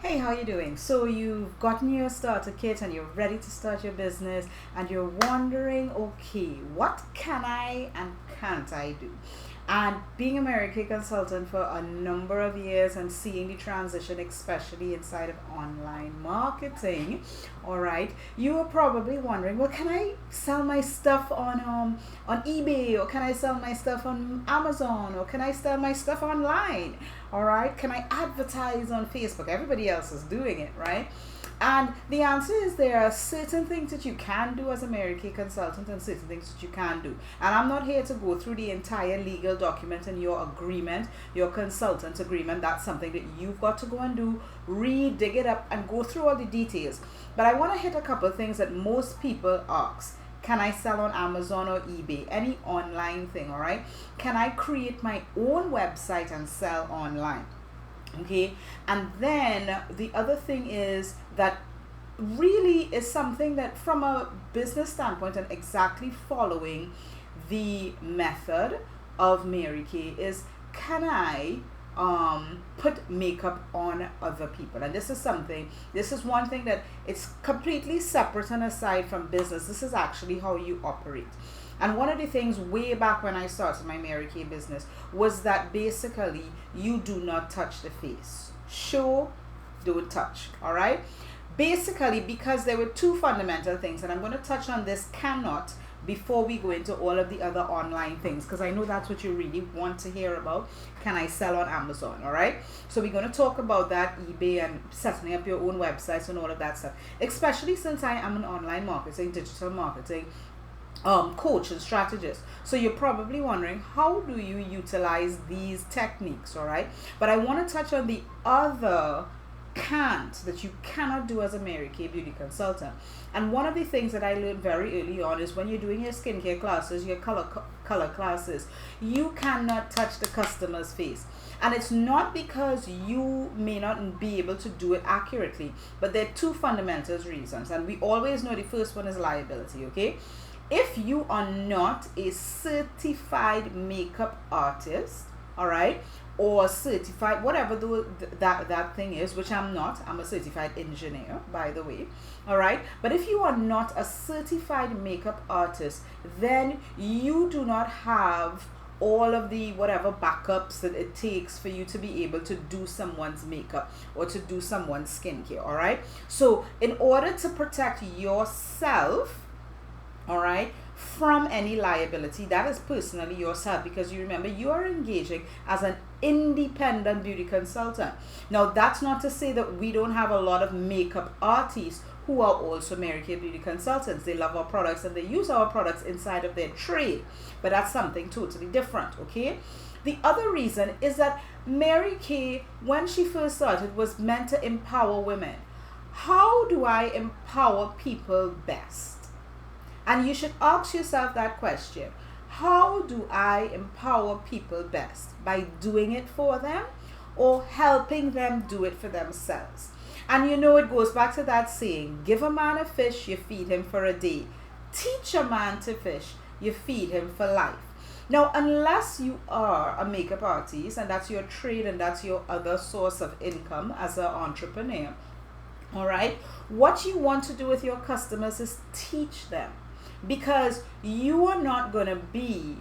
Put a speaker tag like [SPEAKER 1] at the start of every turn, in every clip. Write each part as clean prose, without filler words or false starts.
[SPEAKER 1] Hey, how you doing? So you've gotten your starter kit and you're ready to start your business and you're wondering, okay, what can I and can't I do? And being a Mary Kay consultant for a number of years and seeing the transition, especially inside of online marketing, all right, you are probably wondering, well, can I sell my stuff on eBay, or can I sell my stuff on Amazon, or can I sell my stuff online? All right, can I advertise on Facebook? Everybody else is doing it, right? And the answer is there are certain things that you can do as a Mary Kay consultant and certain things that you can do. And I'm not here to go through the entire legal document and your agreement, your consultant agreement. That's something that you've got to go and do, read, dig it up, and go through all the details. But I want to hit a couple of things that most people ask. Can I sell on Amazon or eBay? Any online thing, all right? Can I create my own website and sell online? Okay, and then the other thing is that really is something that from a business standpoint and exactly following the method of Mary Kay is, can I put makeup on other people? And this is one thing that it's completely separate and aside from business. This is actually how you operate. And one of the things way back when I started my Mary Kay business was that basically you do not touch the face. Show, don't touch. All right. Basically, because there were two fundamental things, and I'm going to touch on this cannot before we go into all of the other online things, because I know that's what you really want to hear about. Can I sell on Amazon? All right. So we're going to talk about that, eBay, and setting up your own websites and all of that stuff, especially since I am an online marketing, digital marketing coach and strategist. So you're probably wondering, how do you utilize these techniques? All right, but I want to touch on the other can't that you cannot do as a Mary Kay beauty consultant. And one of the things that I learned very early on is when you're doing your skincare classes, your color classes, you cannot touch the customer's face. And it's not because you may not be able to do it accurately, but there are two fundamental reasons, and we always know the first one is liability. Okay, if you are not a certified makeup artist, all right, or certified whatever that thing is, which I'm not. I'm a certified engineer, by the way, all right. But if you are not a certified makeup artist, then you do not have all of the whatever backups that it takes for you to be able to do someone's makeup or to do someone's skincare. All right, so in order to protect yourself, all right, from any liability, that is personally yourself, because you remember you are engaging as an independent beauty consultant. Now that's not to say that we don't have a lot of makeup artists who are also Mary Kay beauty consultants. They love our products and they use our products inside of their trade, but that's something totally different. Okay, the other reason is that Mary Kay, when she first started, was meant to empower women. How do I empower people best? And you should ask yourself that question. How do I empower people best? By doing it for them or helping them do it for themselves? And you know, it goes back to that saying, give a man a fish, you feed him for a day. Teach a man to fish, you feed him for life. Now, unless you are a makeup artist and that's your trade and that's your other source of income as an entrepreneur, all right, what you want to do with your customers is teach them. Because you are not going to be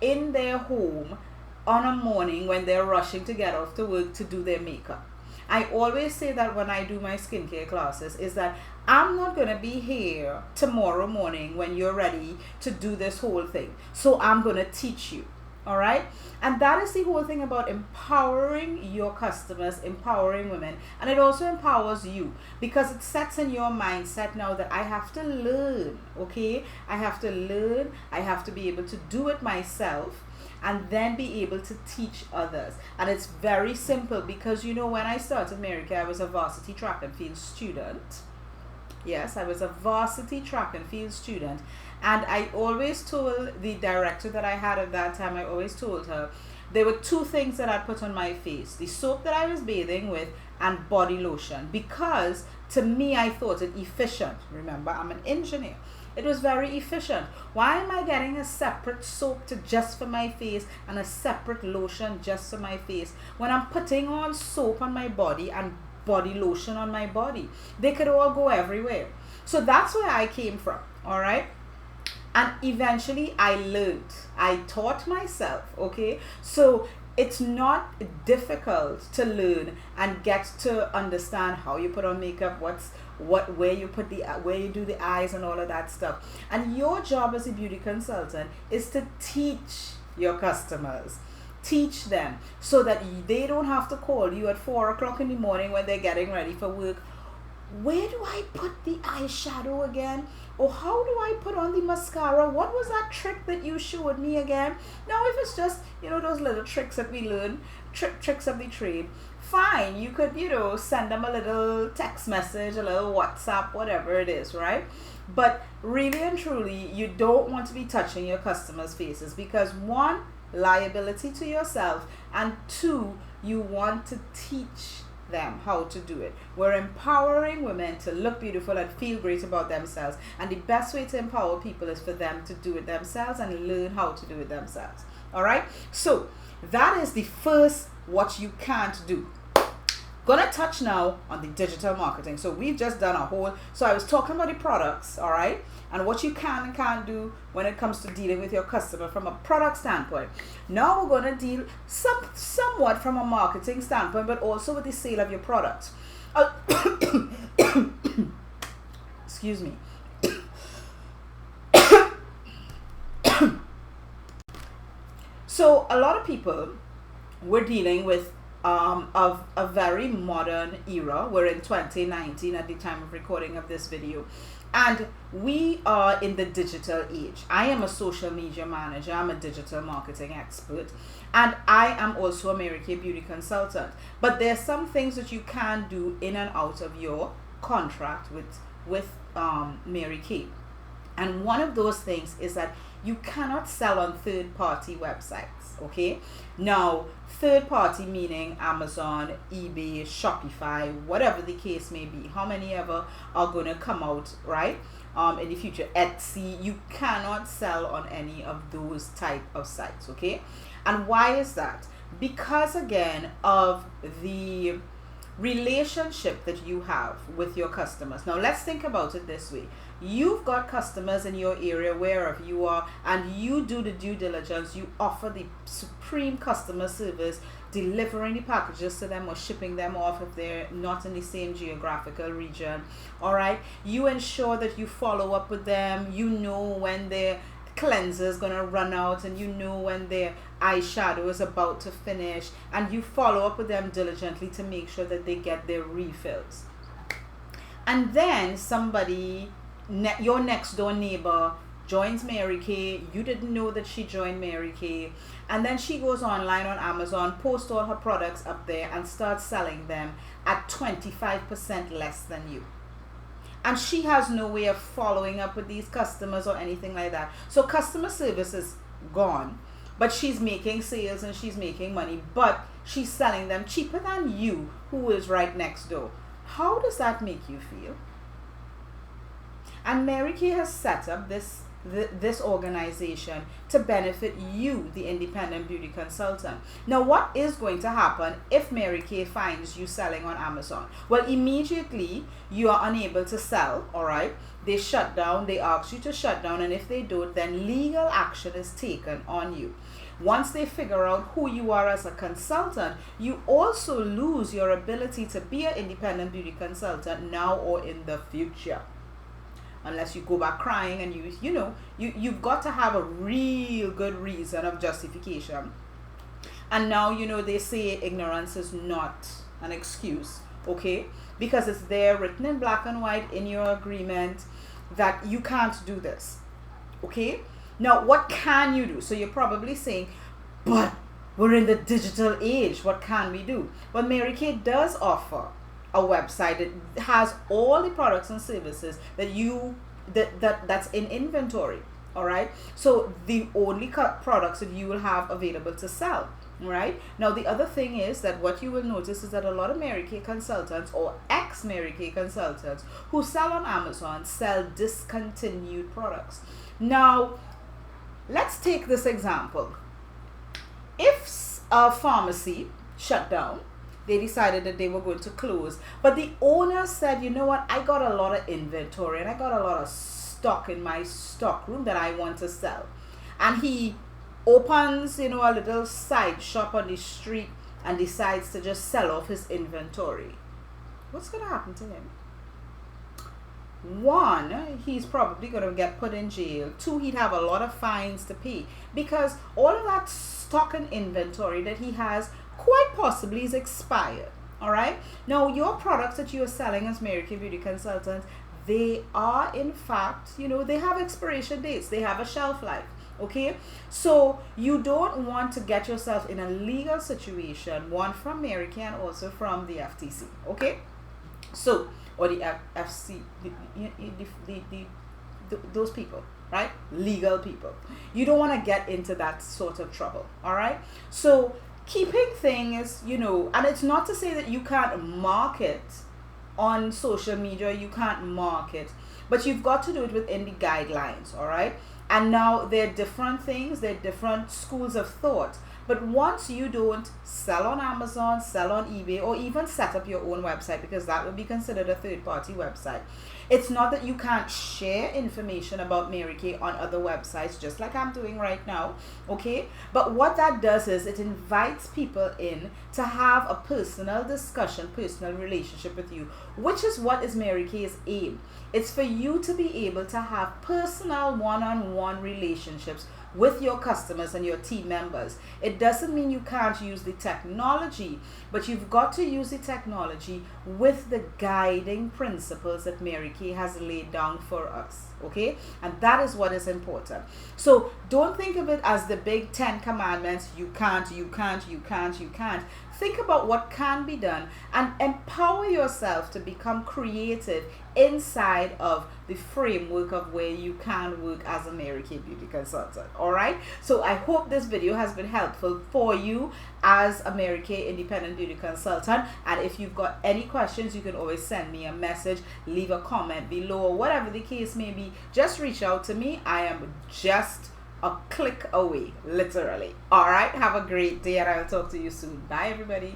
[SPEAKER 1] in their home on a morning when they're rushing to get off to work to do their makeup. I always say that when I do my skincare classes is that I'm not going to be here tomorrow morning when you're ready to do this whole thing. So I'm going to teach you. All right, and that is the whole thing about empowering your customers, empowering women, and it also empowers you because it sets in your mindset now that I have to learn. Okay, I have to learn, I have to be able to do it myself and then be able to teach others. And it's very simple because you know, when I started Mary Kay, I was a varsity track and field student. Yes, I was a varsity track and field student. And I always told the director that I had at that time, I always told her, there were two things that I put on my face. The soap that I was bathing with and body lotion. Because to me, I thought it efficient. Remember, I'm an engineer. It was very efficient. Why am I getting a separate soap just for my face and a separate lotion just for my face when I'm putting on soap on my body and body lotion on my body. They could all go everywhere. So that's where I came from, all right? And eventually I learned, I taught myself, okay? So it's not difficult to learn and get to understand how you put on makeup, where you do the eyes and all of that stuff. And your job as a beauty consultant is to teach your customers, teach them, so that they don't have to call you at 4 o'clock in the morning when they're getting ready for work. Where do I put the eyeshadow again? Or how do I put on the mascara? What was that trick that you showed me again? Now, if it's just, those little tricks that we learn, tricks of the trade, fine. You could, send them a little text message, a little WhatsApp, whatever it is, right? But really and truly, you don't want to be touching your customers' faces because, one, liability to yourself, and two, you want to teach them how to do it. We're empowering women to look beautiful and feel great about themselves, and the best way to empower people is for them to do it themselves and learn how to do it themselves. All right, so that is the first what you can't do. Gonna touch now on the digital marketing. So we've just done a whole, so I was talking about the products, all right, and what you can and can't do when it comes to dealing with your customer from a product standpoint. Now we're going to deal somewhat from a marketing standpoint, but also with the sale of your product. Excuse me. So a lot of people, we're dealing with of a very modern era. We're in 2019 at the time of recording of this video, and we are in the digital age. I am a social media manager, I'm a digital marketing expert, and I am also a Mary Kay beauty consultant. But there's some things that you can do in and out of your contract with Mary Kay. And one of those things is that you cannot sell on third-party websites, okay? Now, third-party meaning Amazon, eBay, Shopify, whatever the case may be, how many ever are going to come out, right? In the future, Etsy, you cannot sell on any of those type of sites, okay? And why is that? Because, again, of the relationship that you have with your customers. Now, let's think about it this way. You've got customers in your area wherever you are, and you do the due diligence. You offer the supreme customer service, delivering the packages to them or shipping them off if they're not in the same geographical region. All right, you ensure that you follow up with them. You know when their cleanser is going to run out, and you know when their eyeshadow is about to finish, and you follow up with them diligently to make sure that they get their refills. And then somebody, your next door neighbor, joins Mary Kay. You didn't know that she joined Mary Kay, and then she goes online on Amazon, posts all her products up there, and starts selling them at 25% less than you. And she has no way of following up with these customers or anything like that. So customer service is gone, but she's making sales and she's making money, but she's selling them cheaper than you, who is right next door. How does that make you feel? And Mary Kay has set up this organization to benefit you, the independent beauty consultant. Now, what is going to happen if Mary Kay finds you selling on Amazon? Well, immediately you are unable to sell, all right? They shut down, they ask you to shut down, and if they don't, then legal action is taken on you. Once they figure out who you are as a consultant, you also lose your ability to be an independent beauty consultant now or in the future. Unless you go back crying, and you've got to have a real good reason of justification. And now, they say ignorance is not an excuse, okay? Because it's there written in black and white in your agreement that you can't do this, okay? Now, what can you do? So you're probably saying, but we're in the digital age. What can we do? Well, Mary Kay does offer a website that has all the products and services that's in inventory. All right, so the only products that you will have available to sell. Right now, the other thing is that what you will notice is that a lot of Mary Kay consultants or ex-Mary Kay consultants who sell on Amazon sell discontinued products. Now, let's take this example. If a pharmacy shut down, they decided that they were going to close. But the owner said, you know what, I got a lot of inventory and I got a lot of stock in my stock room that I want to sell. And he opens, a little side shop on the street and decides to just sell off his inventory. What's going to happen to him? One, he's probably going to get put in jail. Two, he'd have a lot of fines to pay because all of that stock and inventory that he has quite possibly is expired. All right. Now, your products that you are selling as Mary Kay Beauty Consultant, they are in fact, they have expiration dates. They have a shelf life. Okay, so you don't want to get yourself in a legal situation, one from Mary Kay and also from the FTC. Okay, so or the FC, those people, right? Legal people. You don't want to get into that sort of trouble. All right. So keeping things, and it's not to say that you can't market on social media, you can't market, but you've got to do it within the guidelines. All right. And now there are different things, there are different schools of thought. But once you don't sell on Amazon, sell on eBay, or even set up your own website, because that would be considered a third-party website, it's not that you can't share information about Mary Kay on other websites, just like I'm doing right now, okay? But what that does is it invites people in to have a personal discussion, personal relationship with you, which is what is Mary Kay's aim. It's for you to be able to have personal one-on-one relationships with your customers and your team members. It doesn't mean you can't use the technology, but you've got to use the technology with the guiding principles that Mary Kay has laid down for us, okay? And that is what is important. So don't think of it as the big 10 commandments. You can't, you can't, you can't, you can't. Think about what can be done and empower yourself to become creative inside of the framework of where you can work as a Mary Kay Beauty Consultant. All right. So I hope this video has been helpful for you as a Mary Kay Independent Beauty Consultant. And if you've got any questions, you can always send me a message, leave a comment below, or whatever the case may be. Just reach out to me. I am just a click away, literally. All right. Have a great day and I'll talk to you soon. Bye, everybody.